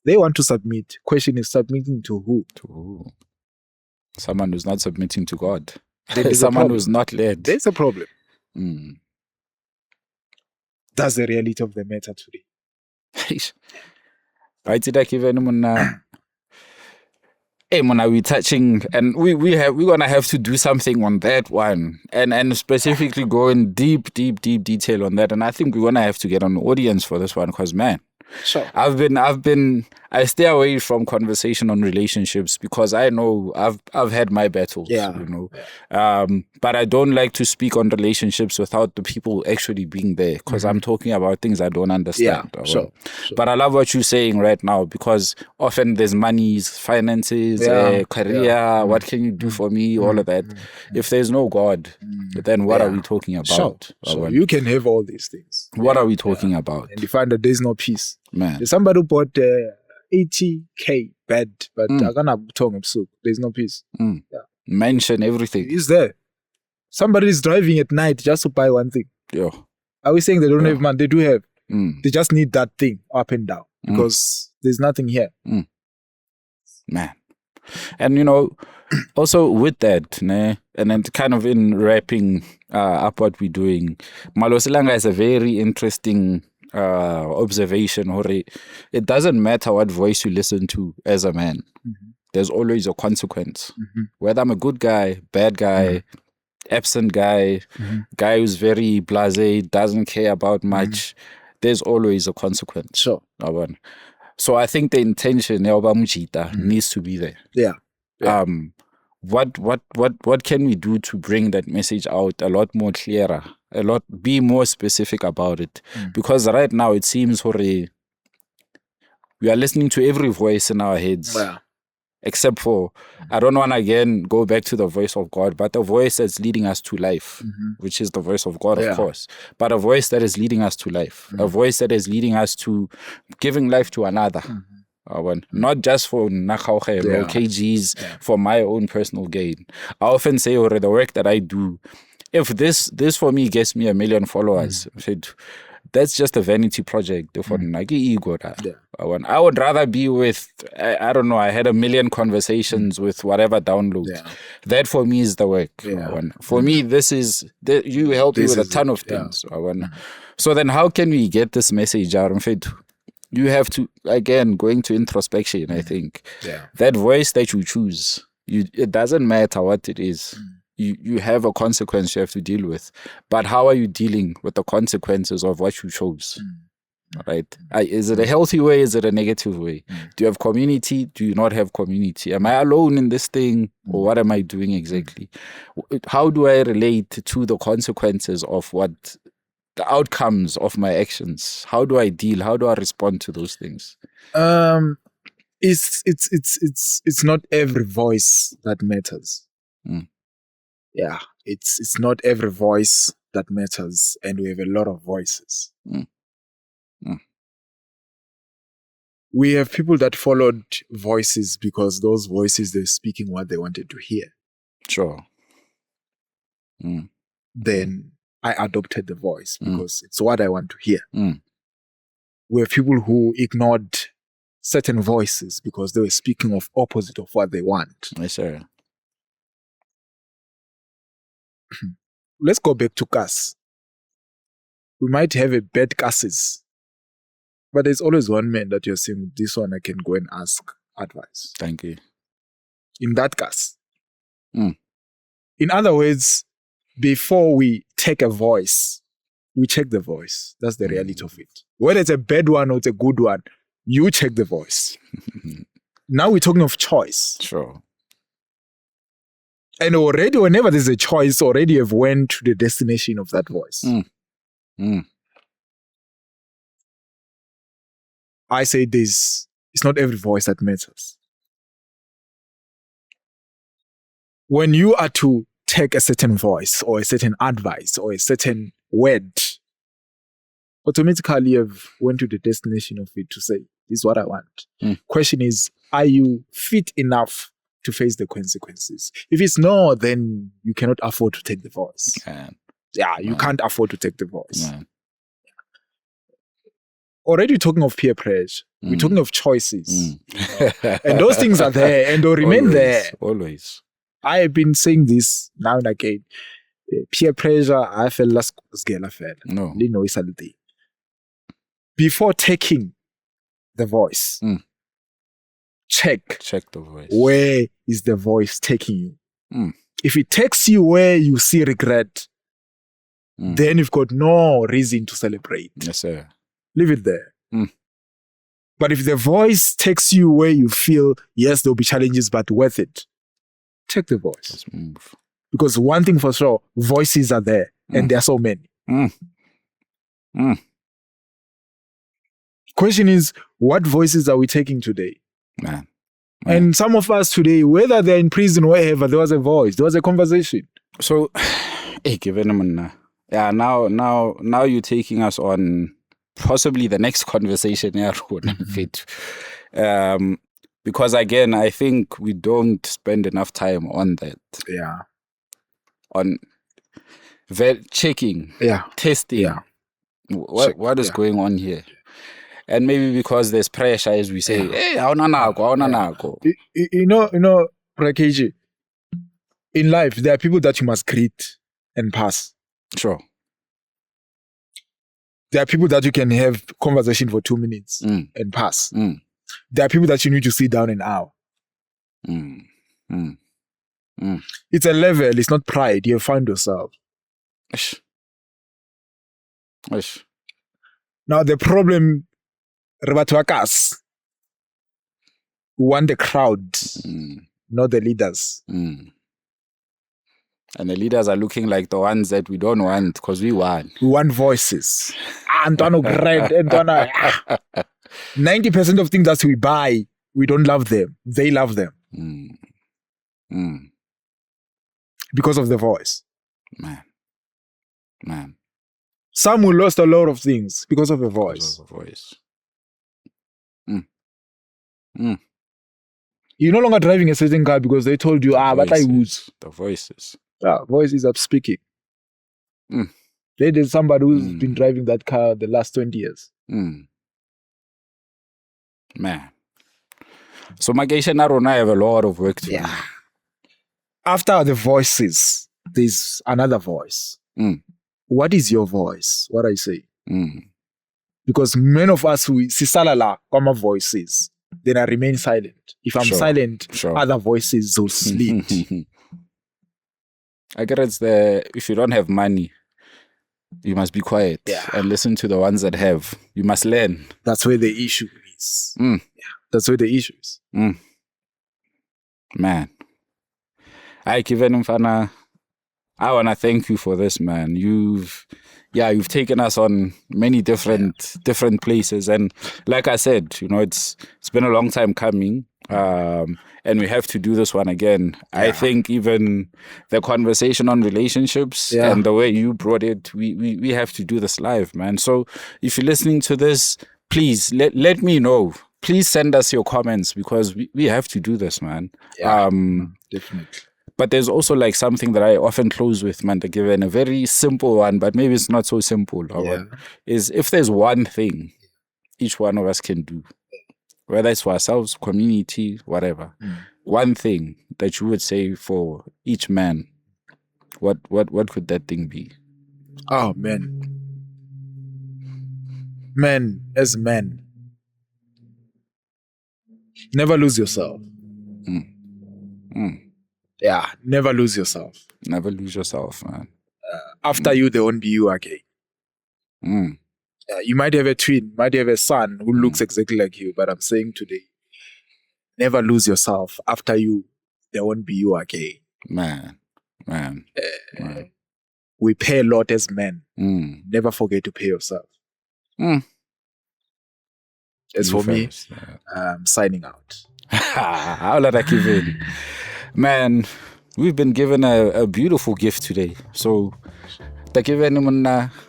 they want to submit. Question is, submitting to who? To who? Someone who's not submitting to God. Someone who's not led. There's a problem. That's the reality of the matter today. Right, today, we're touching, and we're gonna have to do something on that one, and specifically go in deep detail on that. And I think we're gonna have to get an audience for this one, because man, Sure. I stay away from conversation on relationships because I know I've had my battles, but I don't like to speak on relationships without the people actually being there because I'm talking about things I don't understand. Yeah, sure. But I love what you're saying right now because often there's monies, finances, career, what can you do for me, all of that. If there's no God, then what are we talking about? Sure. You can have all these things. What are we talking about? And you find that there's no peace. Man. There's somebody who bought 80K bed, but there's no peace. Mention everything. It's there. Somebody is driving at night just to buy one thing. Yeah. Are we saying they don't have money? They do have. They just need that thing up and down because there's nothing here. Man. And also with that, and then kind of in wrapping up what we're doing, Malosilanga is a very interesting observation. It doesn't matter what voice you listen to as a man. There's always a consequence. Whether I'm a good guy, bad guy, absent guy, guy who's very blasé, doesn't care about much, there's always a consequence. Sure. So I think the intention needs to be there. Yeah. What can we do to bring that message out a lot more clearer, be more specific about it? Because right now it seems we are listening to every voice in our heads, except for, I don't want to again go back to the voice of God, but the voice that's leading us to life, which is the voice of God, of course, but a voice that is leading us to life, a voice that is leading us to giving life to another. Not just for nakauche or kgs, for my own personal gain. I often say the work that I do, if this for me gets me 1 million followers, that's just a vanity project. I would rather be with, I don't know, I had 1 million conversations with whatever downloads. That for me is the work. For me, you help me with a ton of things. So then how can we get this message out? You have to, again, going to introspection, I think. That voice that you choose, it doesn't matter what it is. You have a consequence you have to deal with. But how are you dealing with the consequences of what you chose? Right? Is it a healthy way? Is it a negative way? Do you have community? Do you not have community? Am I alone in this thing? Or what am I doing exactly? How do I relate to the consequences of the outcomes of my actions? How do I deal? How do I respond to those things? It's not every voice that matters. Yeah, it's not every voice that matters, and we have a lot of voices. We have people that followed voices because those voices, they're speaking what they wanted to hear. Sure. Then I adopted the voice because it's what I want to hear. We have people who ignored certain voices because they were speaking of opposite of what they want. Yes, sir. Let's go back to Cas. We might have a bad Casses, but there's always one man that you're saying, this one I can go and ask advice. Thank you. In that Cas. In other words, before we take a voice, we check the voice. That's the reality of it. Whether it's a bad one or it's a good one, you check the voice. Now we're talking of choice. Sure. And already, whenever there's a choice, already you've went to the destination of that voice. I say it's not every voice that matters. When you are to take a certain voice or a certain advice or a certain word, automatically you've went to the destination of it to say, this is what I want. Question is, are you fit enough to face the consequences? If it's no, then you cannot afford to take the voice. You can't afford to take the voice. Already talking of peer pressure, we're talking of choices. And those things are there and they'll remain there. Always. I have been saying this now and again. Peer pressure, I feel No. Before taking the voice, check the voice. Where is the voice taking you? If it takes you where you see regret, then you've got no reason to celebrate. Yes, sir. Leave it there. But if the voice takes you where you feel, yes, there'll be challenges, but worth it, take the voice. Let's move. Because one thing for sure, voices are there, and there are so many. Question is, what voices are we taking today? Man. And some of us today, whether they're in prison or wherever, there was a voice, there was a conversation. So, yeah, now you're taking us on possibly the next conversation. Because again, I think we don't spend enough time on that. Yeah. On checking, testing. Yeah. What is going on here? And maybe because there's pressure, as we say, hey, You know, Rakeji, in life, there are people that you must greet and pass. Sure. There are people that you can have conversation for 2 minutes and pass. There are people that you need to sit down an hour. It's a level, it's not pride. You find yourself. Now the problem, Rebatuakas, want the crowd, not the leaders. And the leaders are looking like the ones that we don't want because we want. We want voices. 90% of things that we buy, we don't love them. They love them. Because of the voice. Man. Some who lost a lot of things because of the voice. You're no longer driving a certain car because they told you, but I would. The voices. Yeah, voices are speaking. There's somebody who's been driving that car the last 20 years. Man. So Magesha Narona have a lot of work to do. After the voices, there's another voice. What is your voice? What I say? Because many of us, we sisalala kama voices, then I remain silent. If I'm silent, other voices will sleep. I get it's if you don't have money, you must be quiet and listen to the ones that have. You must learn. That's where the issue is. That's where the issue is. Man. I want to thank you for this, man. You've taken us on many different places, and like I said, it's been a long time coming, and we have to do this one again. I think even the conversation on relationships and the way you brought it, we have to do this live, man. So if you're listening to this, please let me know. Please send us your comments because we have to do this, man. Definitely. But there's also like something that I often close with, man, to give in a very simple one, but maybe it's not so simple. Is if there's one thing each one of us can do, whether it's for ourselves, community, whatever, one thing that you would say for each man, what could that thing be? Oh, man. Men, as men, never lose yourself. Yeah, never lose yourself. Never lose yourself, man. After you, there won't be you again. You might have a twin, might have a son who looks exactly like you, but I'm saying today, never lose yourself. After you, there won't be you again. Man. We pay a lot as men. Never forget to pay yourself. As for me, I'm signing out. How let I give in? Man, we've been given a beautiful gift today. So,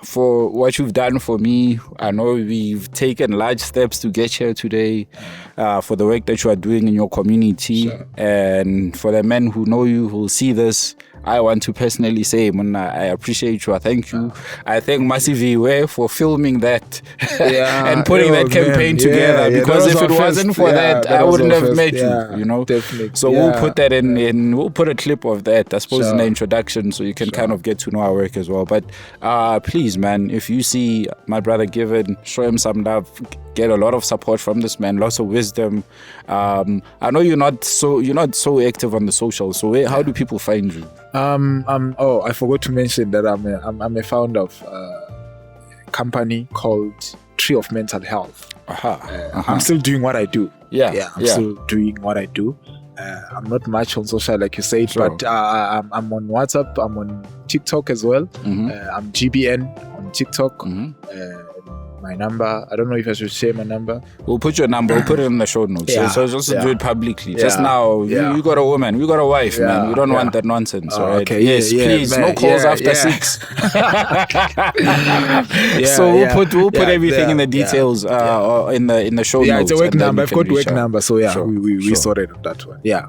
for what you've done for me. I know we've taken large steps to get here today, for the work that you are doing in your community. And for the men who know you, who will see this, I want to personally say, I appreciate you. I thank you. I thank Masiviwe for filming that and putting that campaign together. Because if it wasn't for that, I wouldn't have met you. Definitely. So we'll put that in. We'll put a clip of that, I suppose, in the introduction, so you can kind of get to know our work as well. But please, man, if you see my brother Given, show him some love. Get a lot of support from this man, lots of wisdom. I know you're not so active on the socials. So how do people find you? I forgot to mention that I'm a founder of a company called Tree of Mental Health. I'm still doing what I do. I'm still doing what I do. I'm not much on social, like you said, but I'm on WhatsApp. I'm on TikTok as well. I'm GBN on TikTok. My number, I don't know if I should share my number. We'll put your number, we'll put it in the show notes. So just do it publicly. Just now, you got a woman, we got a wife, man. We don't want that nonsense, right? Okay, please, man. No calls after 6. So we'll put everything in the details in the show notes. Yeah, it's a work number. I've got work number, so we sorted on that one. Yeah.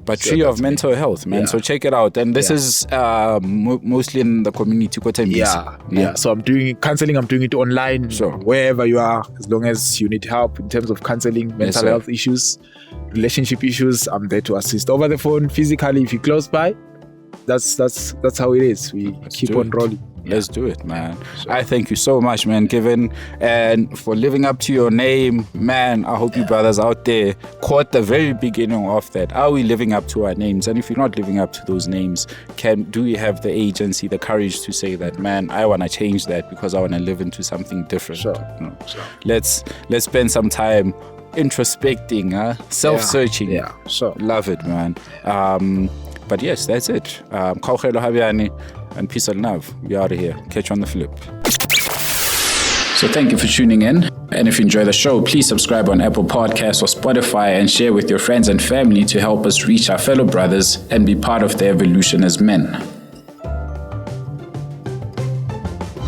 But Tree of Mental Health, man. So check it out. And this is mostly in the community. So I'm doing counseling. I'm doing it online, wherever you are, as long as you need help in terms of counseling, mental health issues, relationship issues. I'm there to assist over the phone, physically. If you're close by, that's how it is. We keep on rolling. Let's do it, man. I thank you so much, man, Given, and for living up to your name, man. I hope you brothers out there caught the very beginning of that. Are we living up to our names? And if you're not living up to those names, do we have the agency, the courage to say that, man, I want to change that because I want to live into something different? Let's spend some time introspecting, self-searching. Love it, man. But yes, that's it. And peace and love. We out of here. Catch you on the flip. So thank you for tuning in. And if you enjoy the show, please subscribe on Apple Podcasts or Spotify and share with your friends and family to help us reach our fellow brothers and be part of the evolution as men.